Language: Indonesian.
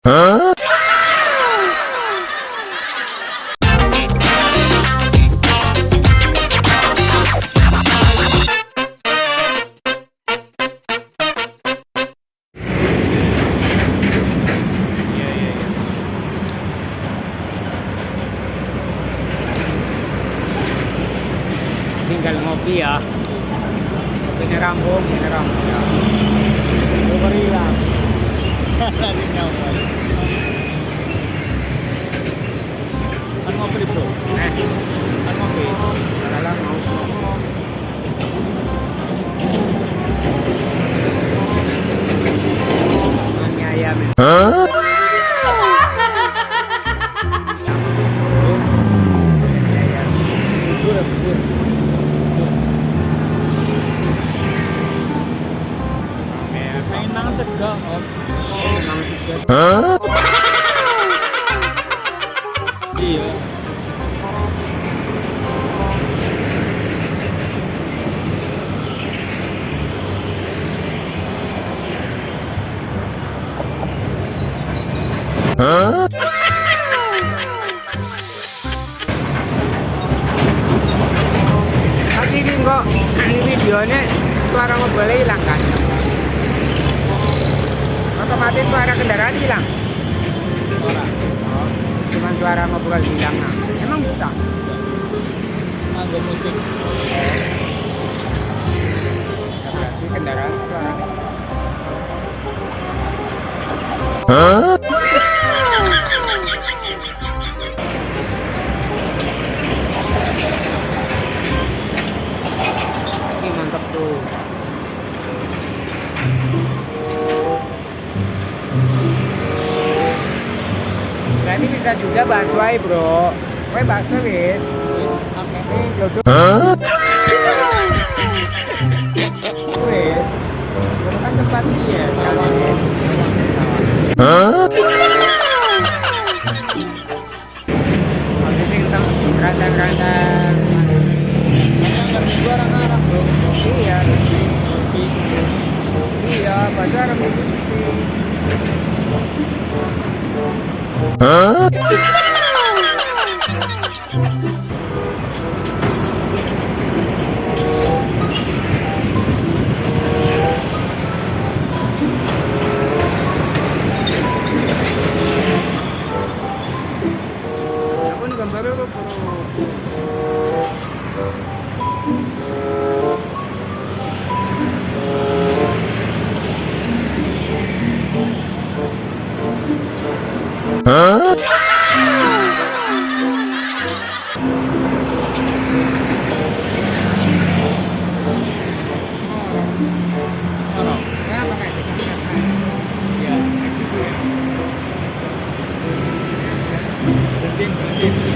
Tinggal ngopi ya. Kopinya rambung ya. Beri lah. Kan ngopi bro. Kan ngopi. Dalam mau. Ayam. Pengen nang sega, Om. Nang sega. Iya. Tadi ini kok ini videonya suara mobilnya hilang kan? Otomatis suara kendaraan hilang. Cuman suara ngobrol hilang. Nah, emang bisa? Ada musik. Berarti kendaraan suaranya. Ini mantap tuh. Berarti bisa juga bakso aja bro. Kowe bakso wis. Ini glodok. Wis. Itu kan tempat dia. Habis sing teng randang-randang. Arah-arah bro. Iya. Iya, pasar itu. Apun gambarnya kok bro. Berhenti.